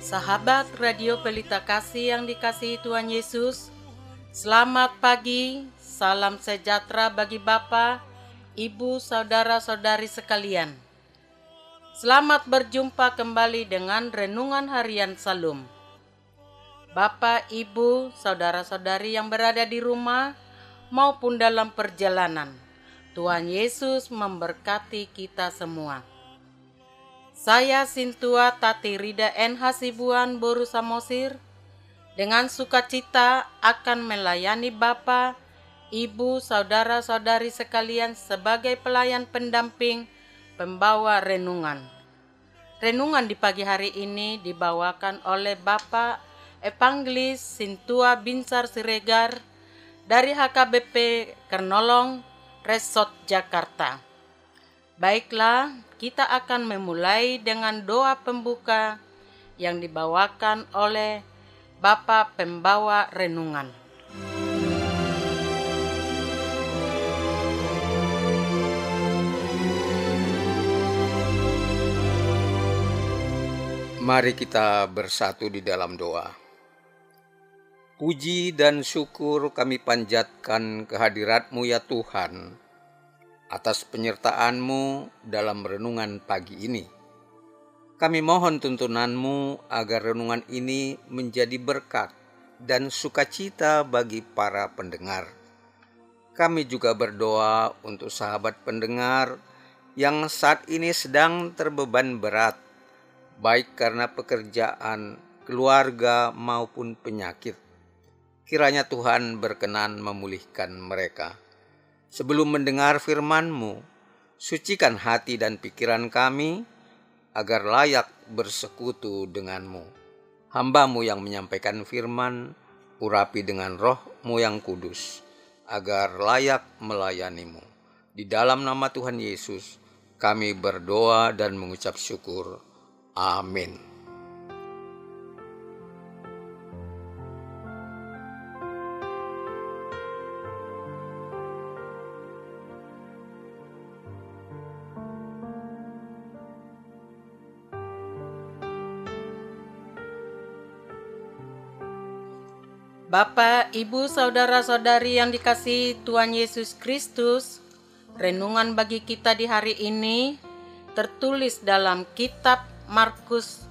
Sahabat Radio Pelita Kasih yang dikasihi Tuhan Yesus, selamat pagi, salam sejahtera bagi Bapak, Ibu, Saudara-saudari sekalian. Selamat berjumpa kembali dengan Renungan Harian Salum. Bapak, Ibu, Saudara-saudari yang berada di rumah maupun dalam perjalanan, Tuhan Yesus memberkati kita semua. Saya Sintua Tati Rida N. Hasibuan Boru Samosir dengan sukacita akan melayani Bapak, Ibu, Saudara-saudari sekalian sebagai pelayan pendamping pembawa renungan. Renungan di pagi hari ini dibawakan oleh Bapak Evangelis Sintua Binsar Siregar dari HKBP Kernolong, Resort Jakarta. Baiklah, kita akan memulai dengan doa pembuka yang dibawakan oleh Bapak Pembawa Renungan. Mari kita bersatu di dalam doa. Puji dan syukur kami panjatkan kehadirat-Mu ya Tuhan, atas penyertaan-Mu dalam renungan pagi ini. Kami mohon tuntunan-Mu agar renungan ini menjadi berkat dan sukacita bagi para pendengar. Kami juga berdoa untuk sahabat pendengar yang saat ini sedang terbeban berat, baik karena pekerjaan, keluarga maupun penyakit. Kiranya Tuhan berkenan memulihkan mereka. Sebelum mendengar firman-Mu, sucikan hati dan pikiran kami agar layak bersekutu dengan-Mu. Hamba-Mu yang menyampaikan firman, urapi dengan Roh-Mu yang kudus, agar layak melayani-Mu. Di dalam nama Tuhan Yesus, kami berdoa dan mengucap syukur. Amin. Bapak, Ibu, Saudara-saudari yang dikasihi Tuhan Yesus Kristus, renungan bagi kita di hari ini tertulis dalam kitab Markus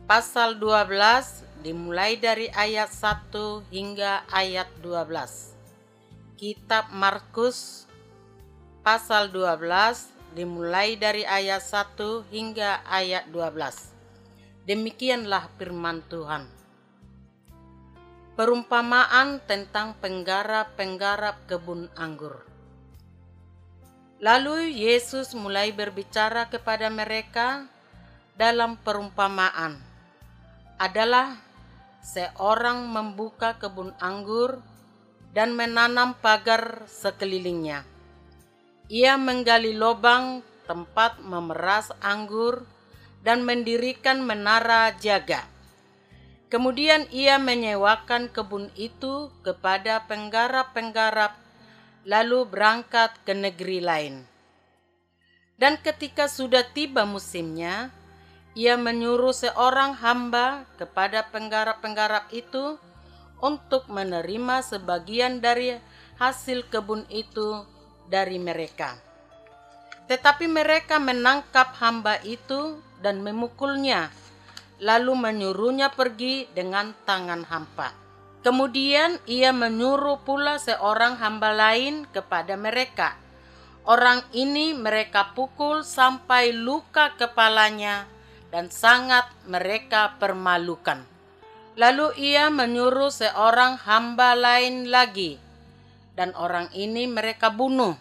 pasal 12 dimulai dari ayat 1 hingga ayat 12. Kitab Markus pasal 12 dimulai dari ayat 1 hingga ayat 12. Demikianlah firman Tuhan. Perumpamaan tentang penggarap-penggarap kebun anggur. Lalu Yesus mulai berbicara kepada mereka dalam perumpamaan. Adalah seorang membuka kebun anggur dan menanam pagar sekelilingnya. Ia menggali lubang tempat memeras anggur dan mendirikan menara jaga. Kemudian ia menyewakan kebun itu kepada penggarap-penggarap, lalu berangkat ke negeri lain. Dan ketika sudah tiba musimnya, ia menyuruh seorang hamba kepada penggarap-penggarap itu untuk menerima sebagian dari hasil kebun itu dari mereka. Tetapi mereka menangkap hamba itu dan memukulnya, lalu menyuruhnya pergi dengan tangan hampa. Kemudian ia menyuruh pula seorang hamba lain kepada mereka. Orang ini mereka pukul sampai luka kepalanya dan sangat mereka permalukan. Lalu ia menyuruh seorang hamba lain lagi, dan orang ini mereka bunuh.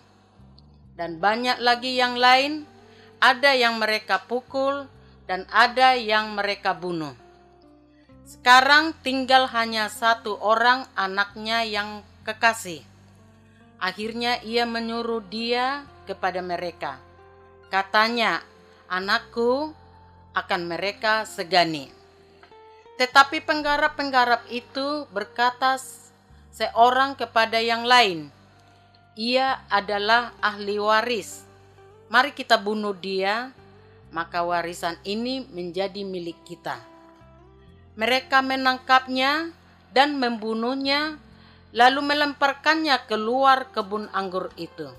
Dan banyak lagi yang lain, ada yang mereka pukul, dan ada yang mereka bunuh. Sekarang tinggal hanya satu orang anaknya yang kekasih. Akhirnya ia menyuruh dia kepada mereka. Katanya, anakku akan mereka segani. Tetapi penggarap-penggarap itu berkata seorang kepada yang lain, ia adalah ahli waris. Mari kita bunuh dia, maka warisan ini menjadi milik kita. Mereka menangkapnya dan membunuhnya, lalu melemparkannya keluar kebun anggur itu.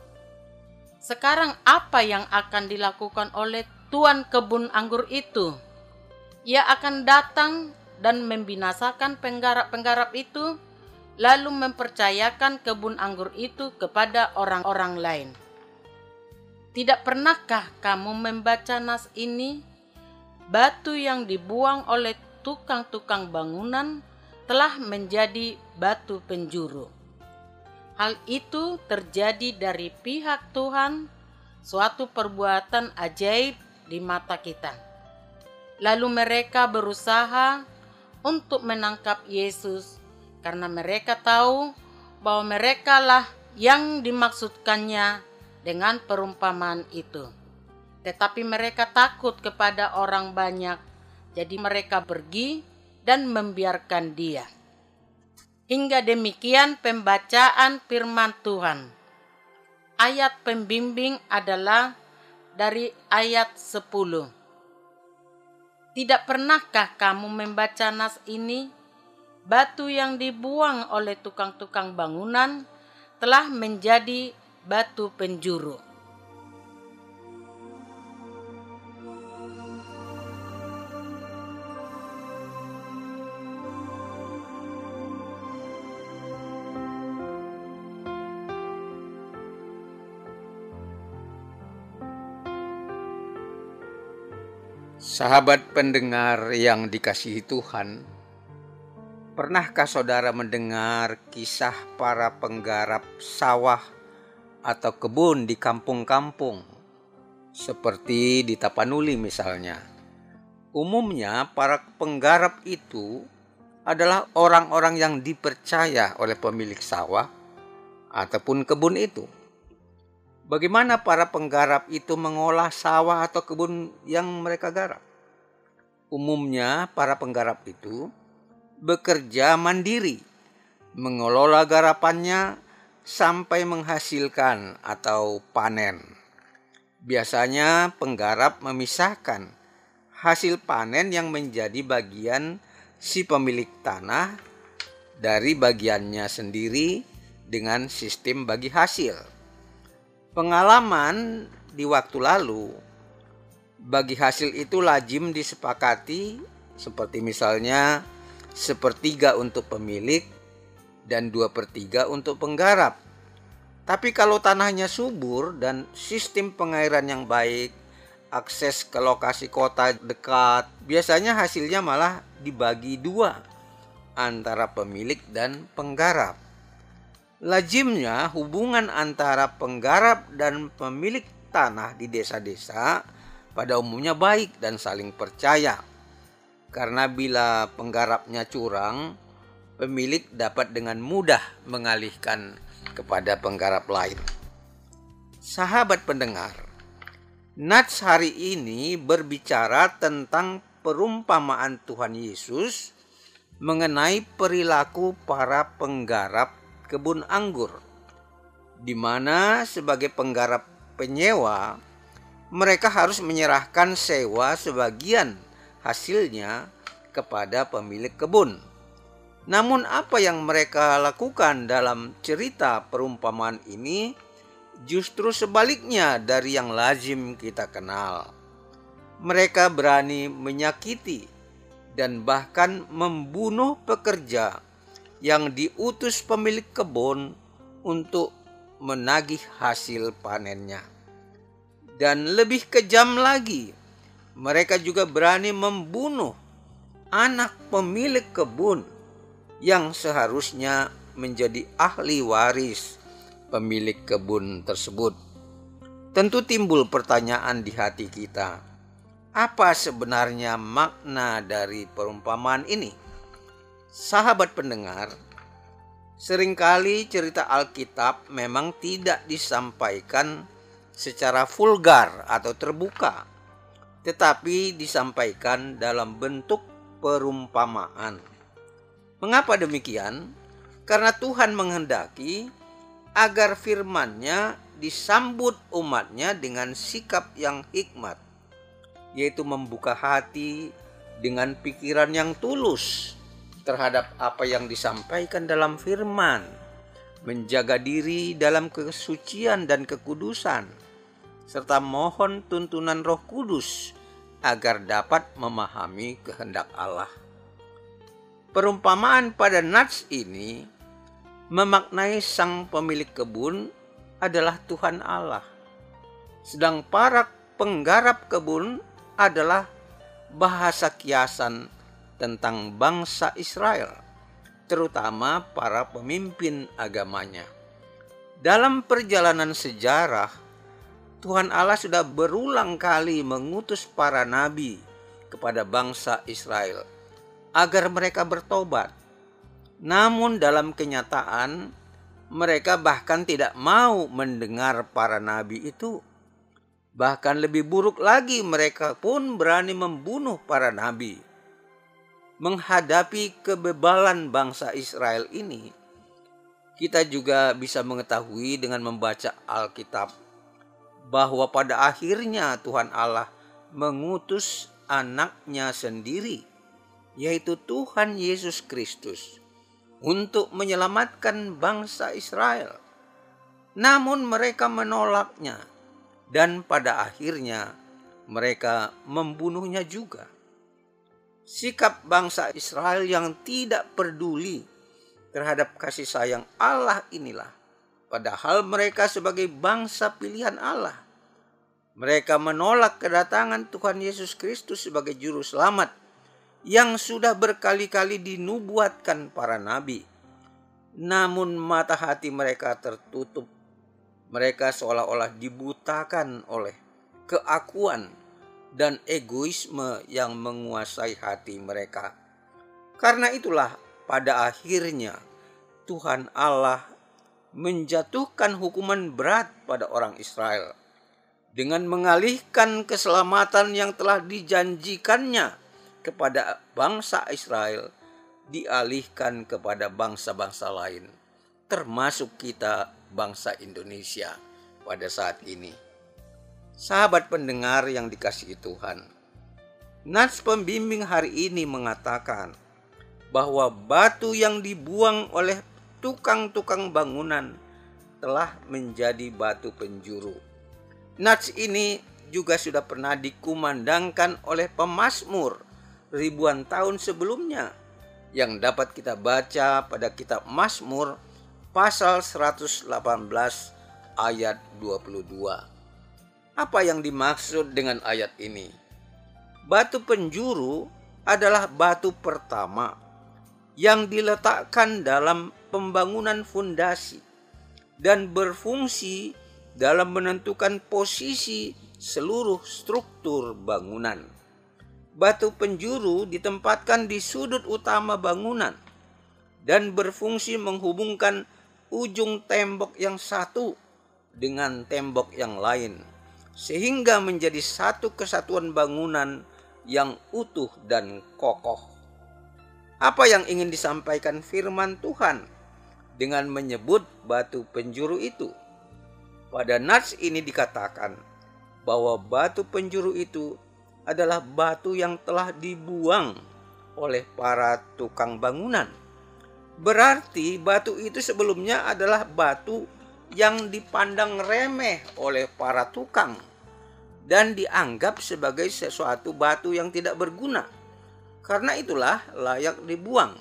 Sekarang apa yang akan dilakukan oleh tuan kebun anggur itu? Ia akan datang dan membinasakan penggarap-penggarap itu, lalu mempercayakan kebun anggur itu kepada orang-orang lain. Tidak pernahkah kamu membaca nas ini? Batu yang dibuang oleh tukang-tukang bangunan telah menjadi batu penjuru. Hal itu terjadi dari pihak Tuhan, suatu perbuatan ajaib di mata kita. Lalu mereka berusaha untuk menangkap Yesus karena mereka tahu bahwa merekalah yang dimaksudkannya dengan perumpamaan itu. Tetapi mereka takut kepada orang banyak, jadi mereka pergi dan membiarkan dia. Hingga demikian pembacaan firman Tuhan. Ayat pembimbing adalah dari ayat 10. Tidak pernahkah kamu membaca nas ini? Batu yang dibuang oleh tukang-tukang bangunan telah menjadi batu penjuru. Sahabat pendengar yang dikasihi Tuhan, pernahkah saudara mendengar kisah para penggarap sawah atau kebun di kampung-kampung, seperti di Tapanuli misalnya? Umumnya para penggarap itu adalah orang-orang yang dipercaya oleh pemilik sawah ataupun kebun itu. Bagaimana para penggarap itu mengolah sawah atau kebun yang mereka garap? Umumnya para penggarap itu bekerja mandiri, mengelola garapannya sampai menghasilkan atau panen. Biasanya penggarap memisahkan hasil panen yang menjadi bagian si pemilik tanah dari bagiannya sendiri dengan sistem bagi hasil. Pengalaman di waktu lalu, bagi hasil itu lazim disepakati, seperti misalnya 1/3 untuk pemilik dan 2/3 untuk penggarap. Tapi kalau tanahnya subur dan sistem pengairan yang baik, akses ke lokasi kota dekat, biasanya hasilnya malah dibagi 2 antara pemilik dan penggarap. Lazimnya hubungan antara penggarap dan pemilik tanah di desa-desa pada umumnya baik dan saling percaya. Karena bila penggarapnya curang, pemilik dapat dengan mudah mengalihkan kepada penggarap lain. Sahabat pendengar, nats hari ini berbicara tentang perumpamaan Tuhan Yesus mengenai perilaku para penggarap kebun anggur, di mana sebagai penggarap penyewa, mereka harus menyerahkan sewa sebagian hasilnya kepada pemilik kebun. Namun apa yang mereka lakukan dalam cerita perumpamaan ini justru sebaliknya dari yang lazim kita kenal. Mereka berani menyakiti dan bahkan membunuh pekerja yang diutus pemilik kebun untuk menagih hasil panennya. Dan lebih kejam lagi, mereka juga berani membunuh anak pemilik kebun yang seharusnya menjadi ahli waris pemilik kebun tersebut. Tentu timbul pertanyaan di hati kita, apa sebenarnya makna dari perumpamaan ini? Sahabat pendengar, seringkali cerita Alkitab memang tidak disampaikan secara vulgar atau terbuka, tetapi disampaikan dalam bentuk perumpamaan. Mengapa demikian? Karena Tuhan menghendaki agar firman-Nya disambut umat-Nya dengan sikap yang hikmat, yaitu membuka hati dengan pikiran yang tulus terhadap apa yang disampaikan dalam firman, menjaga diri dalam kesucian dan kekudusan, serta mohon tuntunan Roh Kudus agar dapat memahami kehendak Allah. Perumpamaan pada nats ini memaknai sang pemilik kebun adalah Tuhan Allah, sedang para penggarap kebun adalah bahasa kiasan tentang bangsa Israel, terutama para pemimpin agamanya. Dalam perjalanan sejarah, Tuhan Allah sudah berulang kali mengutus para nabi kepada bangsa Israel agar mereka bertobat. Namun dalam kenyataan, mereka bahkan tidak mau mendengar para nabi itu. Bahkan lebih buruk lagi, mereka pun berani membunuh para nabi. Menghadapi kebebalan bangsa Israel ini, kita juga bisa mengetahui dengan membaca Alkitab bahwa pada akhirnya Tuhan Allah mengutus anaknya sendiri, yaitu Tuhan Yesus Kristus, untuk menyelamatkan bangsa Israel. Namun mereka menolaknya, dan pada akhirnya mereka membunuhnya juga. Sikap bangsa Israel yang tidak peduli terhadap kasih sayang Allah inilah, padahal mereka sebagai bangsa pilihan Allah. Mereka menolak kedatangan Tuhan Yesus Kristus sebagai juru selamat yang sudah berkali-kali dinubuatkan para nabi. Namun mata hati mereka tertutup. Mereka seolah-olah dibutakan oleh keakuan dan egoisme yang menguasai hati mereka. Karena itulah pada akhirnya Tuhan Allah menjatuhkan hukuman berat pada orang Israel dengan mengalihkan keselamatan yang telah dijanjikannya kepada bangsa Israel, dialihkan kepada bangsa-bangsa lain, termasuk kita bangsa Indonesia pada saat ini. Sahabat pendengar yang dikasihi Tuhan, nats pembimbing hari ini mengatakan bahwa batu yang dibuang oleh tukang-tukang bangunan telah menjadi batu penjuru. Nats ini juga sudah pernah dikumandangkan oleh pemazmur ribuan tahun sebelumnya, yang dapat kita baca pada kitab Mazmur pasal 118 ayat 22. Apa yang dimaksud dengan ayat ini? Batu penjuru adalah batu pertama yang diletakkan dalam pembangunan fondasi dan berfungsi dalam menentukan posisi seluruh struktur bangunan. Batu penjuru ditempatkan di sudut utama bangunan dan berfungsi menghubungkan ujung tembok yang satu dengan tembok yang lain, sehingga menjadi satu kesatuan bangunan yang utuh dan kokoh. Apa yang ingin disampaikan firman Tuhan dengan menyebut batu penjuru itu? Pada nats ini dikatakan bahwa batu penjuru itu adalah batu yang telah dibuang oleh para tukang bangunan. Berarti batu itu sebelumnya adalah batu yang dipandang remeh oleh para tukang dan dianggap sebagai sesuatu batu yang tidak berguna. Karena itulah layak dibuang.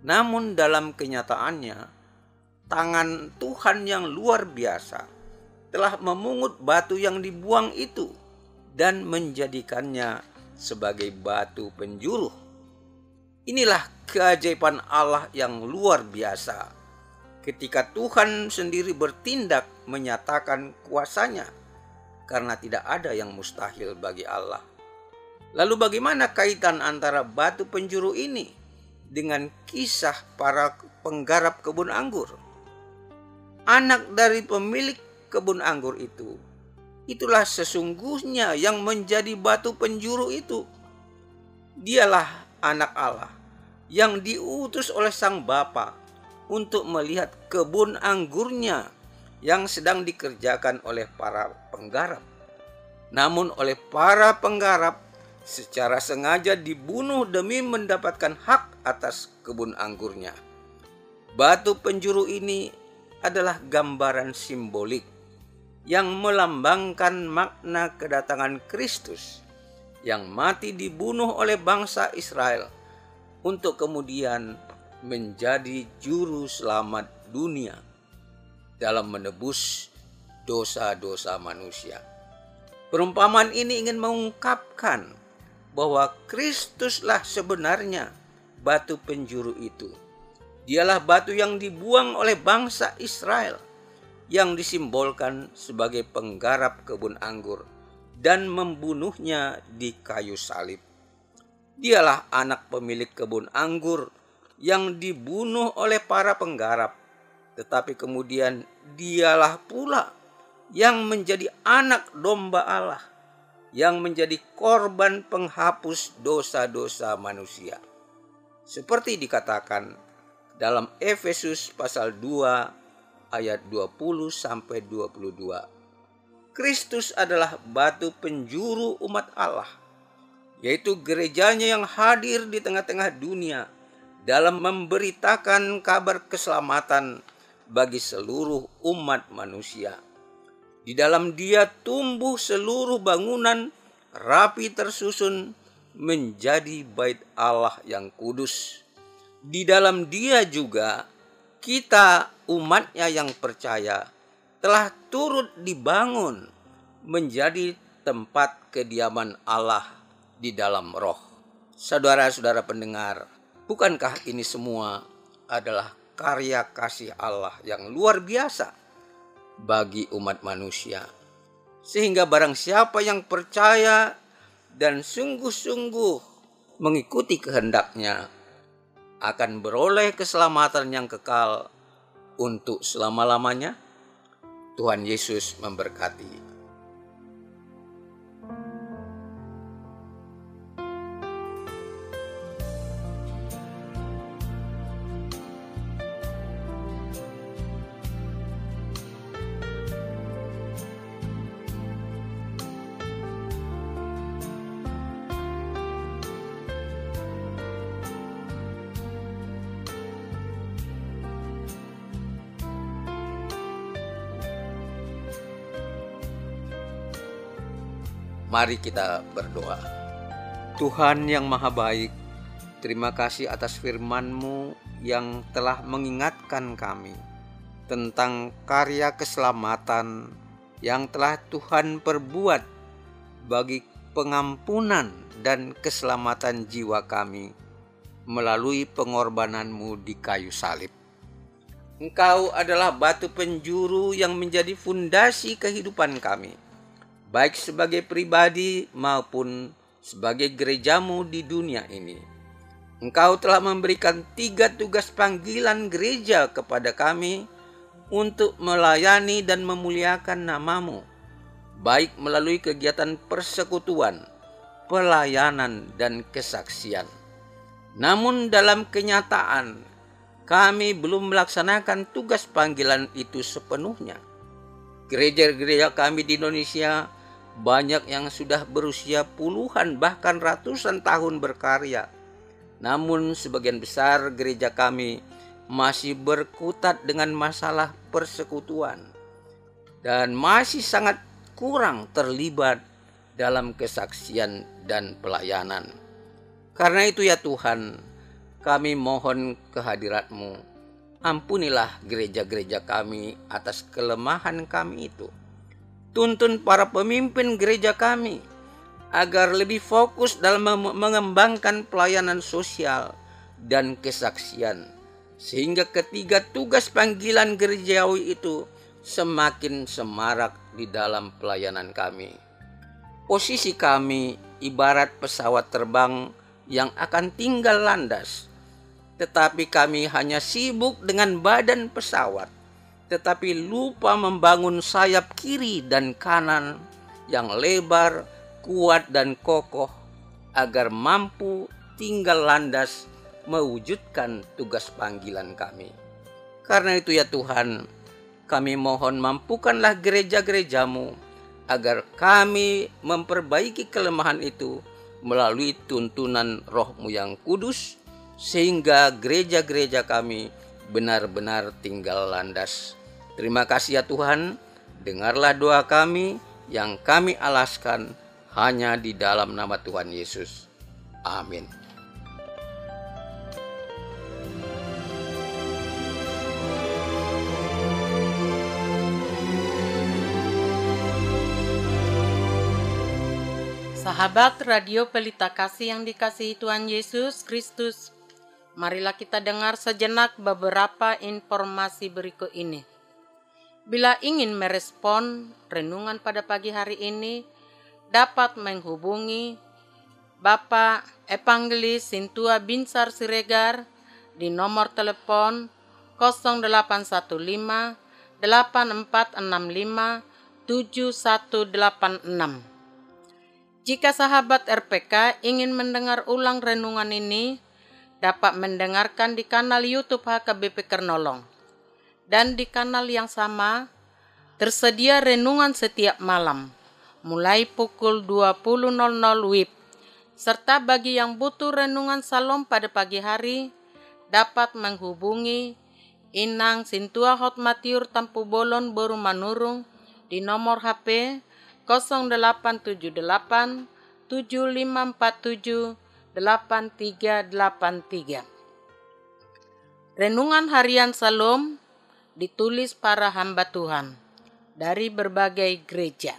Namun dalam kenyataannya, tangan Tuhan yang luar biasa telah memungut batu yang dibuang itu dan menjadikannya sebagai batu penjuru. Inilah keajaiban Allah yang luar biasa. Ketika Tuhan sendiri bertindak menyatakan kuasanya, karena tidak ada yang mustahil bagi Allah. Lalu bagaimana kaitan antara batu penjuru ini dengan kisah para penggarap kebun anggur? Anak dari pemilik kebun anggur itu, itulah sesungguhnya yang menjadi batu penjuru itu. Dialah anak Allah yang diutus oleh sang Bapa untuk melihat kebun anggurnya yang sedang dikerjakan oleh para penggarap. Namun oleh para penggarap secara sengaja dibunuh demi mendapatkan hak atas kebun anggurnya. Batu penjuru ini adalah gambaran simbolik yang melambangkan makna kedatangan Kristus yang mati dibunuh oleh bangsa Israel untuk kemudian menjadi juru selamat dunia dalam menebus dosa-dosa manusia. Perumpamaan ini ingin mengungkapkan bahwa Kristuslah sebenarnya batu penjuru itu. Dialah batu yang dibuang oleh bangsa Israel yang disimbolkan sebagai penggarap kebun anggur dan membunuhnya di kayu salib. Dialah anak pemilik kebun anggur yang dibunuh oleh para penggarap, tetapi kemudian dialah pula yang menjadi anak domba Allah, yang menjadi korban penghapus dosa-dosa manusia. Seperti dikatakan dalam Efesus pasal 2 ayat 20 sampai 22. Kristus adalah batu penjuru umat Allah, yaitu gerejanya yang hadir di tengah-tengah dunia dalam memberitakan kabar keselamatan bagi seluruh umat manusia. Di dalam Dia tumbuh seluruh bangunan rapi tersusun menjadi bait Allah yang kudus. Di dalam Dia juga kita umatnya yang percaya telah turut dibangun menjadi tempat kediaman Allah di dalam roh. Saudara-saudara pendengar, bukankah ini semua adalah karya kasih Allah yang luar biasa bagi umat manusia, sehingga barang siapa yang percaya dan sungguh-sungguh mengikuti kehendaknya akan beroleh keselamatan yang kekal untuk selama-lamanya. Tuhan Yesus memberkati. Mari kita berdoa. Tuhan yang maha baik, terima kasih atas firman-Mu yang telah mengingatkan kami tentang karya keselamatan yang telah Tuhan perbuat bagi pengampunan dan keselamatan jiwa kami melalui pengorbanan-Mu di kayu salib. Engkau adalah batu penjuru yang menjadi fondasi kehidupan kami, baik sebagai pribadi maupun sebagai gereja-Mu di dunia ini. Engkau telah memberikan 3 tugas panggilan gereja kepada kami untuk melayani dan memuliakan nama-Mu, baik melalui kegiatan persekutuan, pelayanan, dan kesaksian. Namun dalam kenyataan, kami belum melaksanakan tugas panggilan itu sepenuhnya. Gereja-gereja kami di Indonesia banyak yang sudah berusia puluhan bahkan ratusan tahun berkarya. Namun sebagian besar gereja kami masih berkutat dengan masalah persekutuan dan masih sangat kurang terlibat dalam kesaksian dan pelayanan. Karena itu ya Tuhan, kami mohon kehadirat-Mu. Ampunilah gereja-gereja kami atas kelemahan kami itu. Tuntun para pemimpin gereja kami agar lebih fokus dalam mengembangkan pelayanan sosial dan kesaksian, sehingga ketiga tugas panggilan gerejawi itu semakin semarak di dalam pelayanan kami. Posisi kami ibarat pesawat terbang yang akan tinggal landas, tetapi kami hanya sibuk dengan badan pesawat, tetapi lupa membangun sayap kiri dan kanan yang lebar, kuat, dan kokoh agar mampu tinggal landas mewujudkan tugas panggilan kami. Karena itu ya Tuhan, kami mohon mampukanlah gereja-gereja-Mu agar kami memperbaiki kelemahan itu melalui tuntunan Roh-Mu yang kudus, sehingga gereja-gereja kami benar-benar tinggal landas. Terima kasih ya Tuhan, dengarlah doa kami yang kami alaskan hanya di dalam nama Tuhan Yesus. Amin. Sahabat Radio Pelita Kasih yang dikasihi Tuhan Yesus Kristus, marilah kita dengar sejenak beberapa informasi berikut ini. Bila ingin merespon renungan pada pagi hari ini, dapat menghubungi Bapak Evangelis Sintua Binsar Siregar di nomor telepon 0815 8465 7186. Jika sahabat RPK ingin mendengar ulang renungan ini, dapat mendengarkan di kanal YouTube HKBP Kernolong. Dan di kanal yang sama, tersedia renungan setiap malam, mulai pukul 20.00 WIB. Serta bagi yang butuh renungan Salom pada pagi hari, dapat menghubungi Inang Sintua Hotmatiur Tampu Bolon Boru Manurung di nomor HP 0878 7547 8383. Renungan harian Salom ditulis para hamba Tuhan dari berbagai gereja.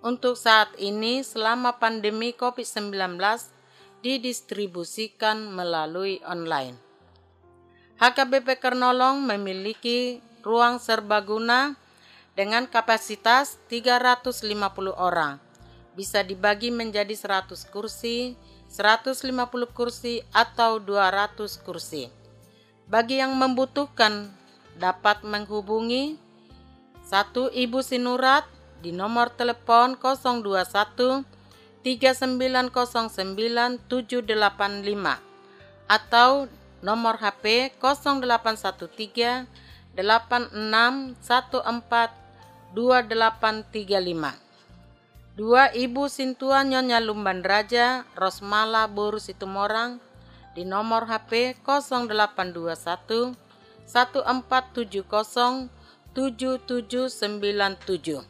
Untuk saat ini selama pandemi COVID-19 didistribusikan melalui online. HKBP Kernolong memiliki ruang serbaguna dengan kapasitas 350 orang. Bisa dibagi menjadi 100 kursi, 150 kursi, atau 200 kursi. Bagi yang membutuhkan dapat menghubungi 1 Ibu Sinurat di nomor telepon 021 3909 785 atau nomor HP 0813 8614 2835. 2 Ibu Sintua Nyonya Lumban Raja Rosmala Boru Situmorang di nomor HP 0821 1470 7797.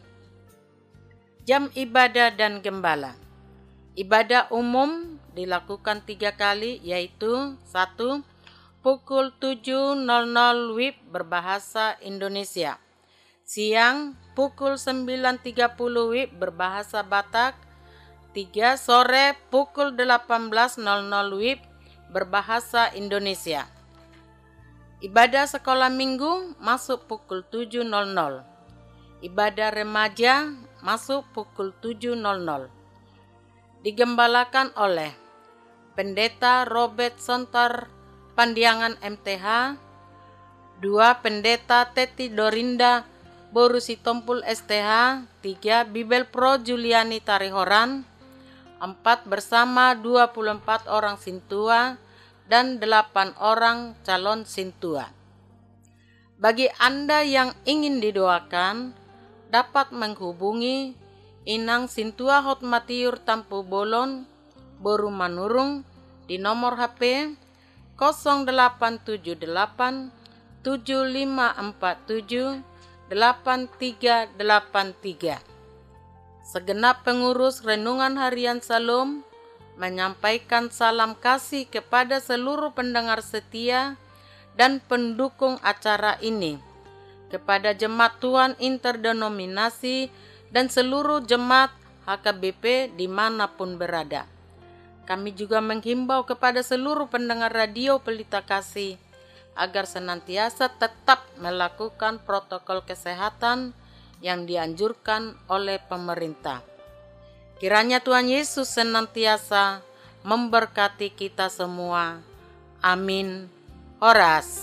Jam ibadah dan gembala. Ibadah umum dilakukan 3 kali, yaitu 1. Pukul 7.00 WIB berbahasa Indonesia. Siang pukul 9.30 WIB berbahasa Batak. 3. Sore pukul 18.00 WIB berbahasa Indonesia. Ibadah sekolah minggu masuk pukul 7.00. Ibadah remaja masuk pukul 7.00. Digembalakan oleh Pendeta Robert Sontar Pandiangan MTH, 2 Pendeta Teti Dorinda Boru Sitompul STH, 3 Bibel Pro Juliani Tarihoran, 4 bersama 24 orang Sintua dan 8 orang calon Sintua. Bagi Anda yang ingin didoakan, dapat menghubungi Inang Sintua Hotmatiur Tampu Bolon Boru Manurung di nomor HP 0878 7547 8383. Segenap pengurus renungan harian Salom menyampaikan salam kasih kepada seluruh pendengar setia dan pendukung acara ini, kepada Jemaat Tuhan Interdenominasi dan seluruh jemaat HKBP dimanapun berada. Kami juga menghimbau kepada seluruh pendengar Radio Pelita Kasih agar senantiasa tetap melakukan protokol kesehatan yang dianjurkan oleh pemerintah. Kiranya Tuhan Yesus senantiasa memberkati kita semua. Amin. Horas.